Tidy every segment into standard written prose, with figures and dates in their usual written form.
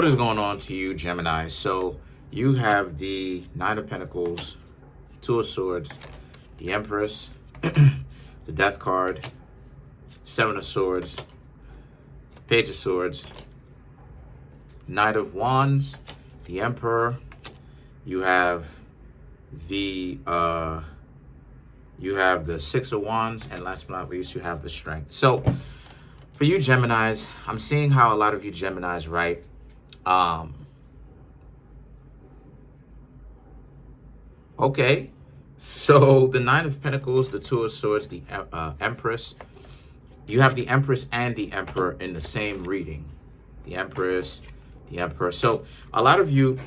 What is going on to you, Gemini? So you have the Nine of Pentacles, Two of Swords, the Empress, the Death card, Seven of Swords, Page of Swords, Knight of Wands, the Emperor. You have the Six of Wands, and last but not least, you have the Strength. So for you Geminis, I'm seeing how a lot of you Geminis, right? Okay, so the Nine of Pentacles, the Two of Swords, the Empress. You have the Empress and the Emperor in the same reading. The Empress, the Emperor. So a lot of you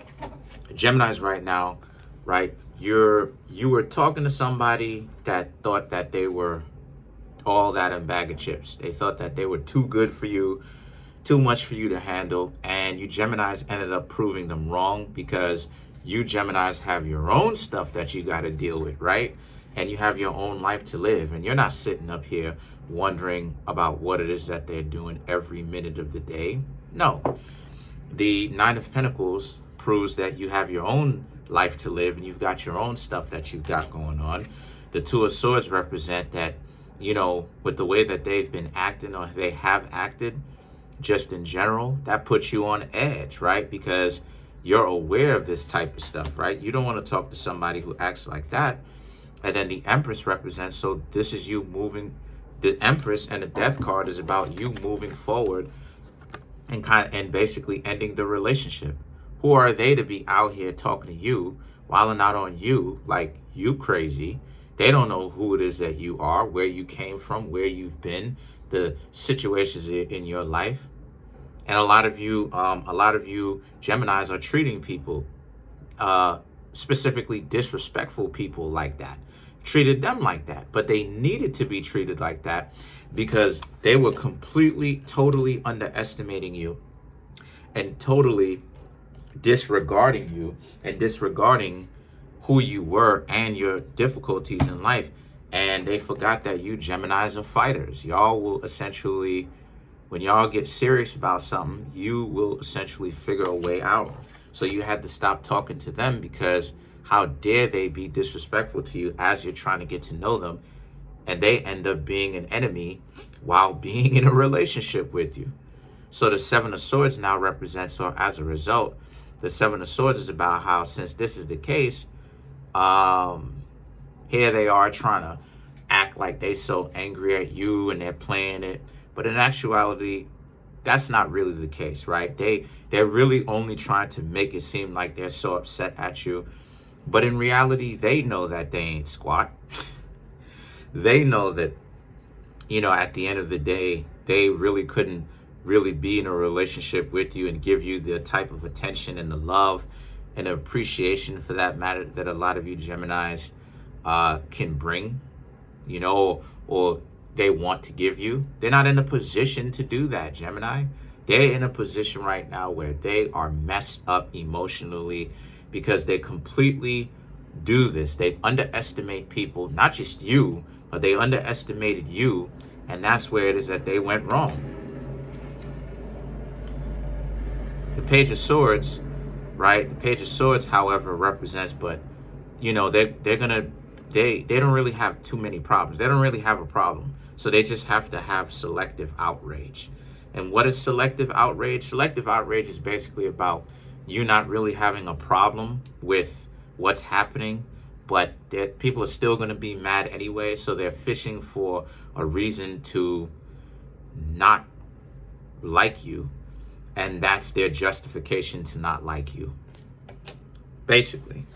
Geminis right now, right? You were talking to somebody that thought that they were all that in a bag of chips. They thought that they were too good for you, too much for you to handle, and you Geminis ended up proving them wrong, because you Geminis have your own stuff that you got to deal with, right? And you have your own life to live, and you're not sitting up here wondering about what it is that they're doing every minute of the day. No. The Nine of Pentacles proves that you have your own life to live, and you've got your own stuff that you've got going on. The Two of Swords represent that, you know, with the way that they've been acting, or they have acted, just in general, that puts you on edge, right? Because you're aware of this type of stuff, right? You don't want to talk to somebody who acts like that. And then the Empress represents, so this is you moving. The Empress and the Death card is about you moving forward and basically ending the relationship. Who are they to be out here talking to you, wilding out on you like you crazy? They don't know who it is that you are, where you came from, where you've been, the situations in your life. And a lot of you Geminis are treating people, specifically disrespectful people, like that. Treated them like that, but they needed to be treated like that because they were completely, totally underestimating you and totally disregarding you and disregarding who you were and your difficulties in life. And they forgot that you Geminis are fighters. Y'all will essentially, when y'all get serious about something, you will essentially figure a way out. So you had to stop talking to them, because how dare they be disrespectful to you as you're trying to get to know them, and they end up being an enemy while being in a relationship with you. So the Seven of Swords now represents, or as a result, the Seven of Swords is about how, since this is the case, here they are trying to act like they so angry at you and they're playing it. But in actuality, that's not really the case, right? They're really only trying to make it seem like they're so upset at you. But in reality, they know that they ain't squat. They know that, you know, at the end of the day, they really couldn't really be in a relationship with you and give you the type of attention and the love and appreciation, for that matter, that a lot of you Geminis can bring, you know, or they want to give you. They're not in a position to do that, Gemini. They're in a position right now where they are messed up emotionally, because they completely do this. They underestimate people, not just you, but they underestimated you, and that's where it is that they went wrong. The Page of Swords, right? The Page of Swords, however, represents, but you know, they don't really have too many problems. They don't really have a problem. So they just have to have selective outrage. And what is selective outrage? Selective outrage is basically about you not really having a problem with what's happening, but people are still going to be mad anyway. So they're fishing for a reason to not like you. And that's their justification to not like you, basically.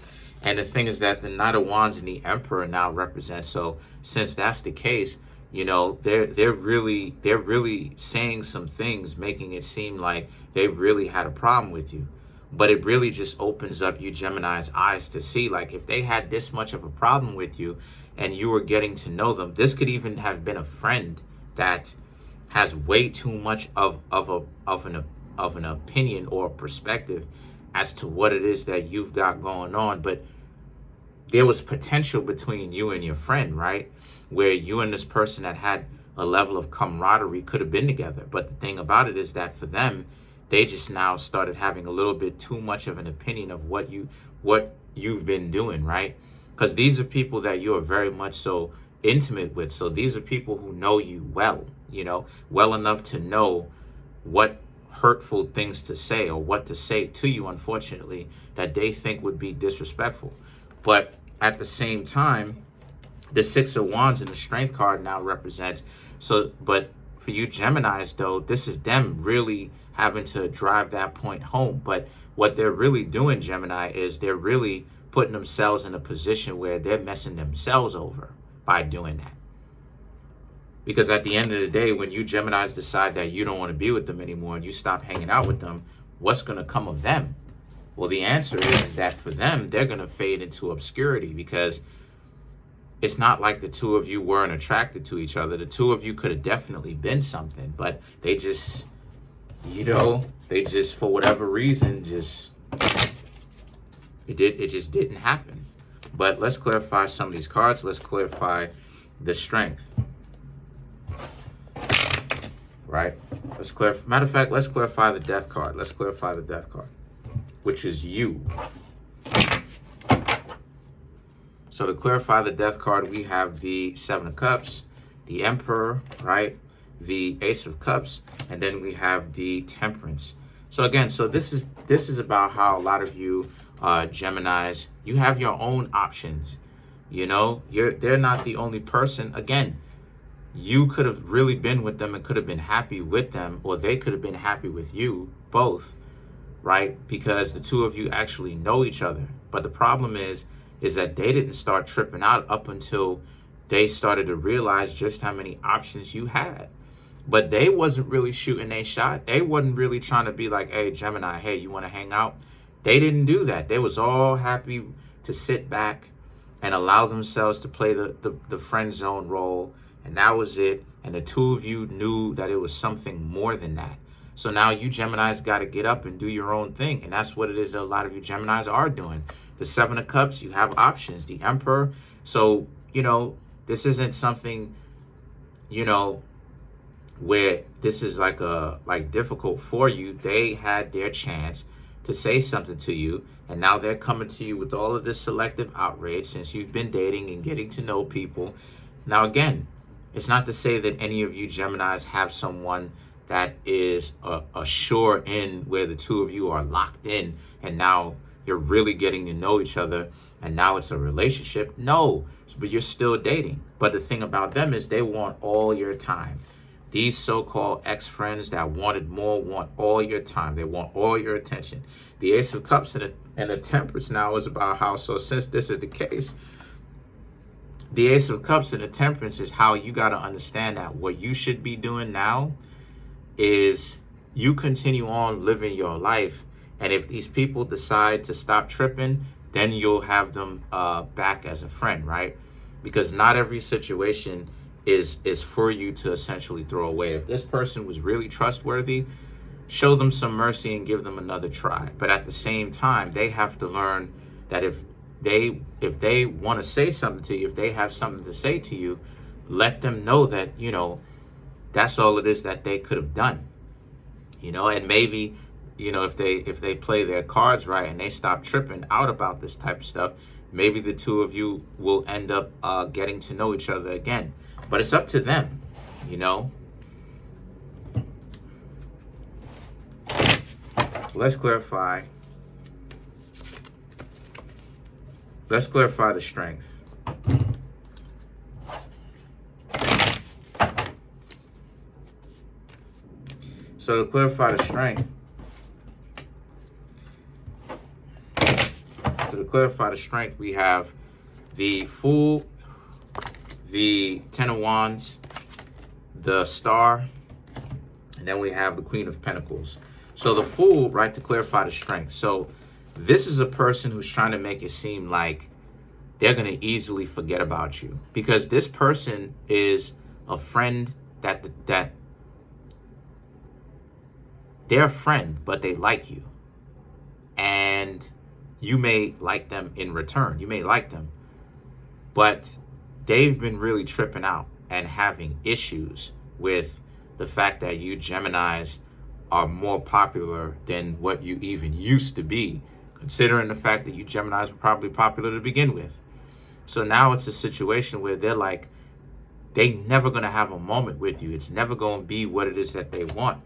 And the thing is that the Knight of Wands and the Emperor now represent. So since that's the case, you know, they're really saying some things, making it seem like they really had a problem with you. But it really just opens up you Gemini's eyes to see, like, if they had this much of a problem with you and you were getting to know them, this could even have been a friend that has way too much of an opinion or perspective as to what it is that you've got going on. But there was potential between you and your friend, right? Where you and this person that had a level of camaraderie could have been together. But the thing about it is that for them, they just now started having a little bit too much of an opinion of what you've been doing, right? Because these are people that you are very much so intimate with. So these are people who know you well, well enough to know what hurtful things to say or what to say to you, unfortunately, that they think would be disrespectful. But at the same time, the Six of Wands and the Strength card now represents, but for you Geminis, though, this is them really having to drive that point home. But what they're really doing, Gemini, is they're really putting themselves in a position where they're messing themselves over by doing that. Because at the end of the day, when you Geminis decide that you don't want to be with them anymore and you stop hanging out with them, what's going to come of them? Well, the answer is that for them, they're going to fade into obscurity, because it's not like the two of you weren't attracted to each other. The two of you could have definitely been something, but they just, for whatever reason, it just didn't happen. But let's clarify some of these cards. Let's clarify the Strength. Right? Matter of fact, let's clarify the Death card. Let's clarify the Death card, which is you. So to clarify the Death card, we have the Seven of Cups, the Emperor, right? The Ace of Cups, and then we have the Temperance. So again, this is about how a lot of you Geminis, you have your own options. They're not the only person. Again, you could have really been with them and could have been happy with them, or they could have been happy with you, both, right? Because the two of you actually know each other. But the problem is that they didn't start tripping out up until they started to realize just how many options you had. But they wasn't really shooting a shot. They wasn't really trying to be like, hey, Gemini, hey, you want to hang out? They didn't do that. They was all happy to sit back and allow themselves to play the friend zone role. And that was it. And the two of you knew that it was something more than that. So now you Geminis got to get up and do your own thing. And that's what it is that a lot of you Geminis are doing. The Seven of Cups, you have options. The Emperor. So, this isn't something, where this is like difficult for you. They had their chance to say something to you, and now they're coming to you with all of this selective outrage since you've been dating and getting to know people. Now, again, it's not to say that any of you Geminis have someone that is a sure end where the two of you are locked in and now you're really getting to know each other and now it's a relationship. No, but you're still dating. But the thing about them is they want all your time. These so-called ex-friends that wanted more want all your time. They want all your attention. The Ace of Cups and the Temperance now is about how, so since this is the case, the Ace of Cups and the Temperance is how you got to understand that what you should be doing now is you continue on living your life. And if these people decide to stop tripping, then you'll have them back as a friend, right? Because not every situation is for you to essentially throw away. If this person was really trustworthy, show them some mercy and give them another try. But at the same time, they have to learn that if they want to say something to you, if they have something to say to you, let them know that, that's all it is that they could have done. And maybe, if they play their cards right and they stop tripping out about this type of stuff, maybe the two of you will end up getting to know each other again. But it's up to them, Let's clarify the Strength. So to clarify the Strength, we have the Fool, the Ten of Wands, the Star, and then we have the Queen of Pentacles. So the Fool, right, to clarify the Strength. So this is a person who's trying to make it seem like they're going to easily forget about you, because this person is a friend that they're a friend, but they like you. And you may like them in return. You may like them. But they've been really tripping out and having issues with the fact that you Geminis are more popular than what you even used to be, considering the fact that you Geminis were probably popular to begin with. So now it's a situation where they're like, they never going to have a moment with you. It's never going to be what it is that they want.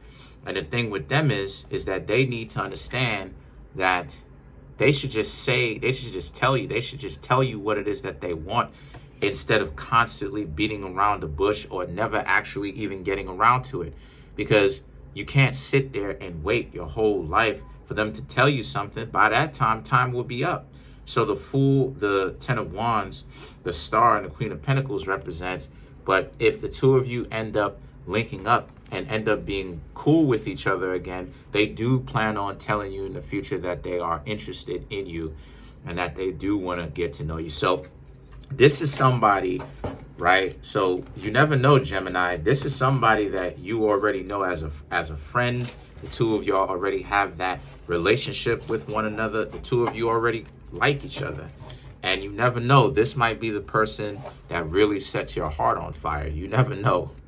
And the thing with them is that they need to understand that they should just tell you what it is that they want, instead of constantly beating around the bush or never actually even getting around to it. Because you can't sit there and wait your whole life for them to tell you something. By that time will be up. So the Fool, the Ten of Wands, the Star, and the Queen of Pentacles represents, but if the two of you end up linking up and end up being cool with each other again, they do plan on telling you in the future that they are interested in you and that they do want to get to know you. So this is somebody, right? So you never know, Gemini. This is somebody that you already know as a friend. The two of y'all already have that relationship with one another. The two of you already like each other. And you never know, this might be the person that really sets your heart on fire. You never know.